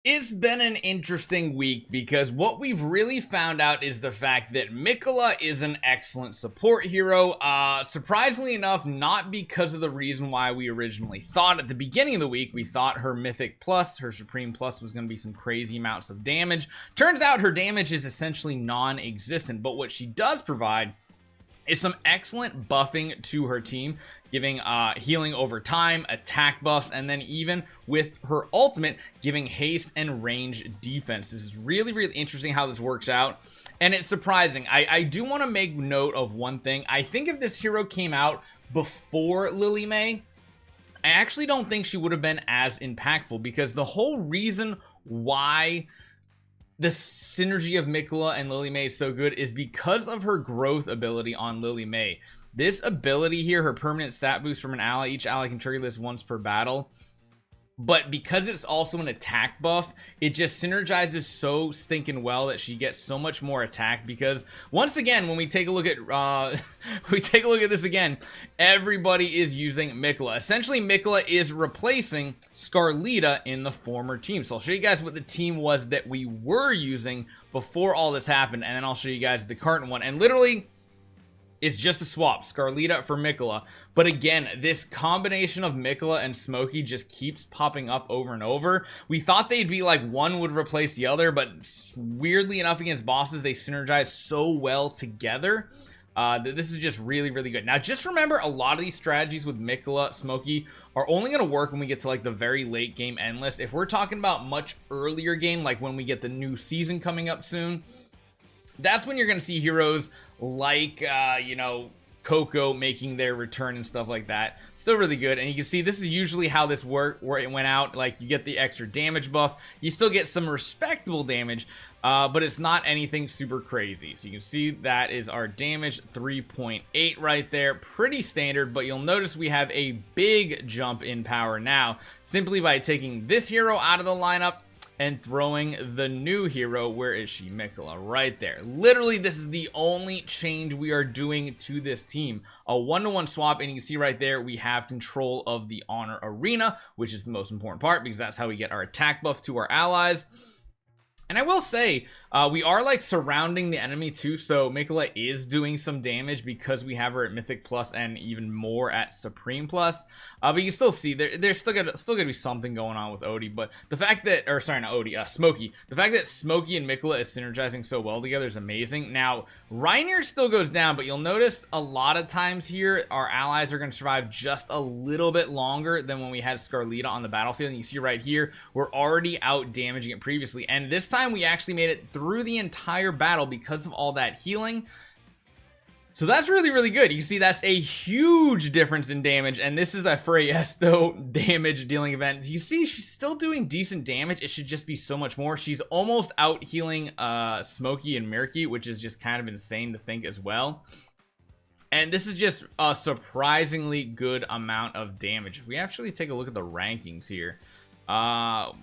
It's been an interesting week because what we've really found out is the fact that Mikola is an excellent support hero. Surprisingly enough, not because of the reason why we originally thought at the beginning of the week. We thought her Mythic Plus, her Supreme Plus was going to be some crazy amounts of damage. Turns out her damage is essentially non-existent, but what she does provide is some excellent buffing to her team, giving healing over time, attack buffs, and then even with her ultimate, giving haste and range defense. This is really, really interesting how this works out, and it's surprising. I do want to make note of one thing. I think if this hero came out before Lily May, I actually don't think she would have been as impactful, because the whole reason why the synergy of Mikola and Lily May is so good is because of her growth ability on Lily May. This ability here, her permanent stat boost from an ally, each ally can trigger this once per battle, but because it's also an attack buff, it just synergizes so stinking well that she gets so much more attack. Because once again, when we take a look at this again, everybody is using Mikola. Essentially, Mikola is replacing Scarlita in the former team. So I'll show you guys what the team was that we were using before all this happened, and then I'll show you guys the current one. And literally, it's just a swap, Scarlita for Mikola. But again, this combination of Mikola and Smokey just keeps popping up over and over. We thought they'd be like one would replace the other, but weirdly enough against bosses, they synergize so well together that this is just really, really good. Now, just remember, a lot of these strategies with Mikola, Smokey are only going to work when we get to like the very late game endless. If we're talking about much earlier game, like when we get the new season coming up soon, that's when you're going to see heroes like, you know, Coco making their return and stuff like that. Still really good. And you can see this is usually how this worked, where it went out. Like, you get the extra damage buff. You still get some respectable damage, but it's not anything super crazy. So you can see that is our damage, 3.8 right there. Pretty standard, but you'll notice we have a big jump in power now, simply by taking this hero out of the lineup and throwing the new hero. Where is she? Mikola, right there. Literally, this is the only change we are doing to this team. A one-to-one swap, and you can see right there, we have control of the Honor Arena, which is the most important part, because that's how we get our attack buff to our allies. And I will say, we are like surrounding the enemy too, so Mikola is doing some damage because we have her at Mythic Plus and even more at Supreme Plus. But you can still see there's still gonna be something going on with Odie. But the fact that, or sorry, not Odie, Smokey. The fact that Smokey and Mikola is synergizing so well together is amazing. Now, Reinier still goes down, but you'll notice a lot of times here, our allies are going to survive just a little bit longer than when we had Scarlita on the battlefield. And you see right here, we're already out damaging it previously. And this time we actually made it through the entire battle because of all that healing. So that's really, really good. You see, that's a huge difference in damage, and this is a Freyesto damage dealing event. You see, she's still doing decent damage. It should just be so much more. She's almost out healing Smokey and Mirky, which is just kind of insane to think as well. And this is just a surprisingly good amount of damage. If we actually take a look at the rankings here, I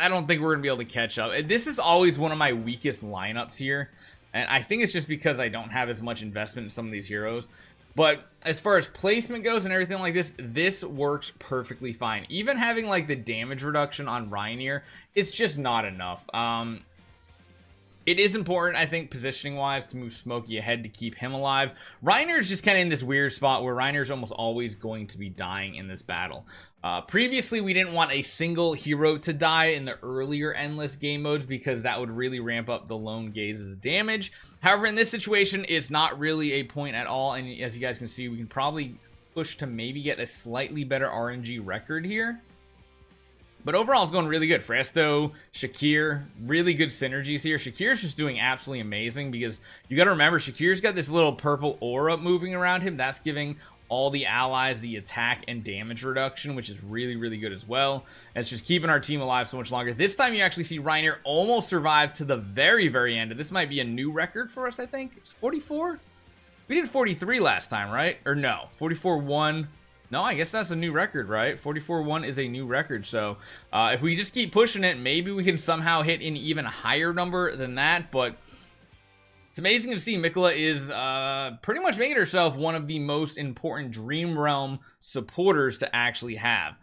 don't think we're gonna be able to catch up. This is always one of my weakest lineups here, and I think it's just because I don't have as much investment in some of these heroes. But as far as placement goes and everything like this, this works perfectly fine. Even having like the damage reduction on Reinier, it's just not enough. It is important, I think, positioning wise, to move Smokey ahead to keep him alive. Reinier is just kind of in this weird spot where Reinier is almost always going to be dying in this battle. Previously, we didn't want a single hero to die in the earlier endless game modes because that would really ramp up the Lone Gaze's damage. However, in this situation, it's not really a point at all. And as you guys can see, we can probably push to maybe get a slightly better RNG record here. But overall, it's going really good. Freyesto, Shakir, really good synergies here. Shakir's just doing absolutely amazing because you got to remember, Shakir's got this little purple aura moving around him. That's giving all the allies the attack and damage reduction, which is really, really good as well. And it's just keeping our team alive so much longer. This time, you actually see Reinier almost survive to the very, very end. And this might be a new record for us, I think. It's 44? We did 43 last time, right? Or no, 44-1. No, I guess that's a new record, right? 44-1 is a new record. So if we just keep pushing it, maybe we can somehow hit an even higher number than that. But it's amazing to see Mikola is pretty much making herself one of the most important Dream Realm supporters to actually have.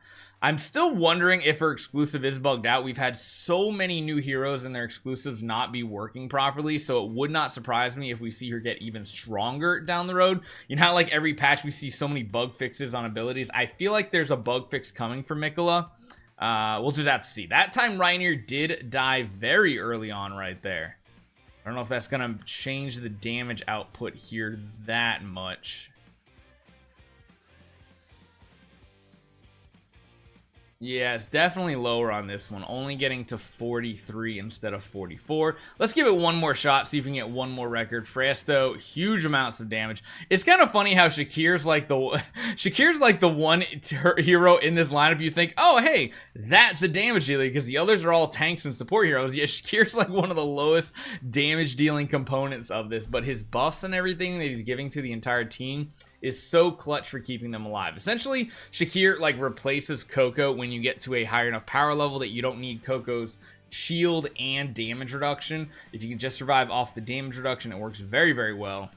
I'm still wondering if her exclusive is bugged out. We've had so many new heroes and their exclusives not be working properly, so it would not surprise me if we see her get even stronger down the road. You know how like every patch we see so many bug fixes on abilities? I feel like there's a bug fix coming for Mikola. We'll just have to see. That time Reinier did die very early on right there. I don't know if that's gonna change the damage output here that much. Yeah, it's definitely lower on this one, only getting to 43 instead of 44. Let's give it one more shot, see if we can get one more record. Fresto, huge amounts of damage. It's kind of funny how Shakir's like the one hero in this lineup you think, oh hey, that's the damage dealer, because the others are all tanks and support heroes. Yeah, Shakir's like one of the lowest damage dealing components of this, but his buffs and everything that he's giving to the entire team is so clutch for keeping them alive. Essentially, Shakir like replaces Coco when you get to a high enough power level that you don't need Coco's shield and damage reduction. If you can just survive off the damage reduction, it works very, very well.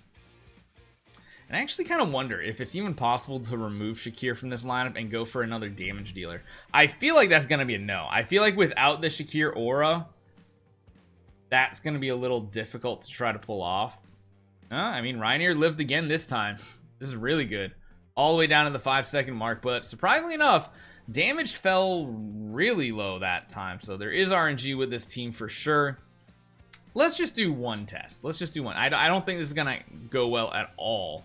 And I actually kind of wonder if it's even possible to remove Shakir from this lineup and go for another damage dealer. I feel like that's going to be a no. I feel like without the Shakir aura, that's going to be a little difficult to try to pull off. I mean, Reinier lived again this time. This is really good. All the way down to the 5-second mark, but surprisingly enough, damage fell really low that time. So there is RNG with this team for sure. Let's just do one test. Let's just do one. I don't think this is gonna go well at all.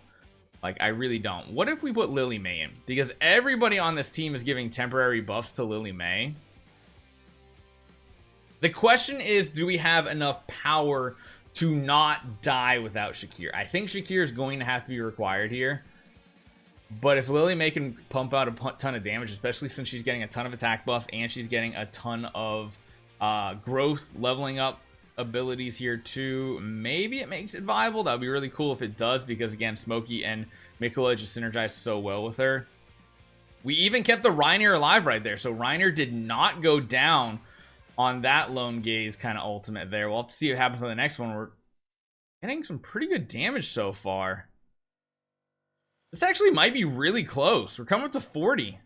Like, I really don't. What if we put Lily May in? Because everybody on this team is giving temporary buffs to Lily May. The question is, do we have enough power to not die without Shakir? I think Shakir is going to have to be required here. But if Lily May can pump out a ton of damage, especially since she's getting a ton of attack buffs and she's getting a ton of growth leveling up abilities here too, maybe it makes it viable. That would be really cool if it does, because again, Smokey and Mikola just synergize so well with her. We even kept the Reinier alive right there, so Reinier did not go down on that lone gaze kind of ultimate there. We'll have to see what happens on the next one. We're getting some pretty good damage so far. This actually might be really close. We're coming up to 40.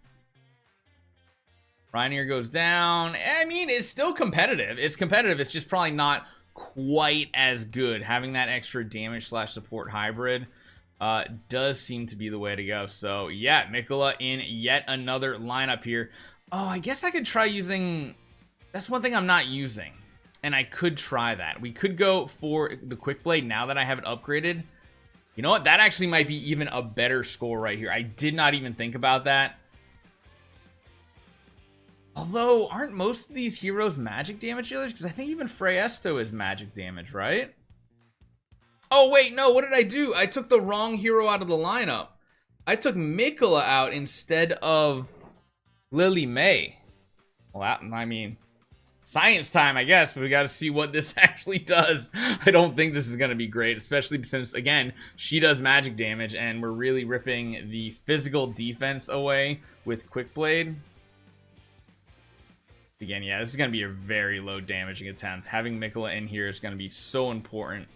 Reinier goes down. I mean, it's still competitive. It's competitive. It's just probably not quite as good. Having that extra damage / support hybrid does seem to be the way to go. So yeah, Mikola in yet another lineup here. Oh, I guess I could try using... That's one thing I'm not using, and I could try that. We could go for the Quick Blade now that I have it upgraded. You know what? That actually might be even a better score right here. I did not even think about that. Although, aren't most of these heroes magic damage dealers? Because I think even Fresto is magic damage, right? Oh, wait, no. What did I do? I took the wrong hero out of the lineup. I took Mikola out instead of Lily May. Well, I mean... science time, I guess, but we got to see what this actually does. I don't think this is going to be great, especially since, again, she does magic damage, and we're really ripping the physical defense away with Quick Blade. Again, yeah, this is going to be a very low damaging attempt. Having Mikola in here is going to be so important.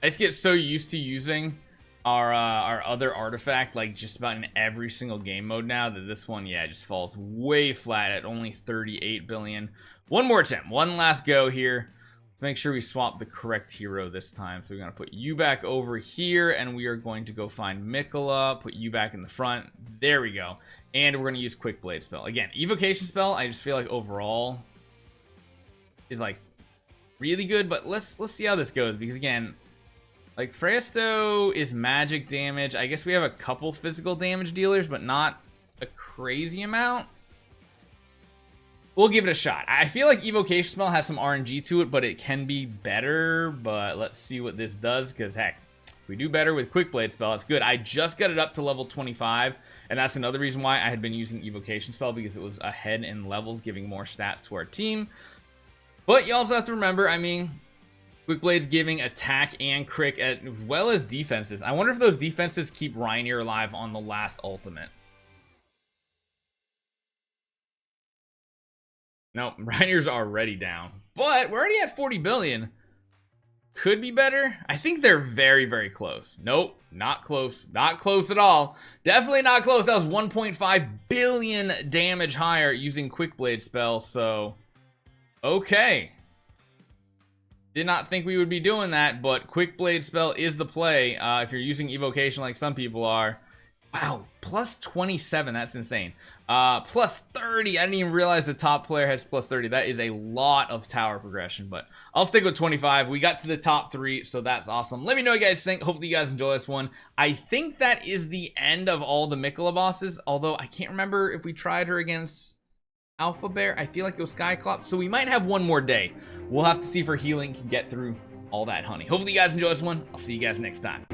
I just get so used to using our other artifact like just about in every single game mode now that this one, yeah, just falls way flat at only 38 billion. One more attempt, one last go here. Let's make sure we swap the correct hero this time. So we're gonna put you back over here, and we are going to go find Mikola, put you back in the front. There we go. And we're gonna use Quick Blade spell again. Evocation spell, I just feel like overall is like really good, but let's see how this goes, because again, like, Fresto is magic damage. I guess we have a couple physical damage dealers, but not a crazy amount. We'll give it a shot. I feel like Evocation Spell has some RNG to it, but it can be better. But let's see what this does, because, heck, if we do better with Quick Blade Spell, it's good. I just got it up to level 25, and that's another reason why I had been using Evocation Spell, because it was ahead in levels, giving more stats to our team. But you also have to remember, I mean... Quick Blade's giving attack and crit as well as defenses. I wonder if those defenses keep Reinier alive on the last ultimate. Nope, Reinier's already down. But we're already at 40 billion. could be better. I think they're very, very close. Nope, not close. Not close at all. Definitely not close. That was 1.5 billion damage higher using Quick Blade spell, so okay. Did not think we would be doing that, but Quick Blade spell is the play if you're using evocation like some people are. Wow, plus 27, that's insane. Plus 30, I didn't even realize the top player has plus 30. That is a lot of tower progression, but I'll stick with 25. We got to the top 3, so that's awesome. Let me know what you guys think. Hopefully you guys enjoy this one. I think that is the end of all the Mikola bosses, although I can't remember if we tried her against Alpha Bear. I feel like it was Skyclops, so we might have one more day. We'll have to see if her healing can get through all that honey. Hopefully you guys enjoy this one. I'll see you guys next time.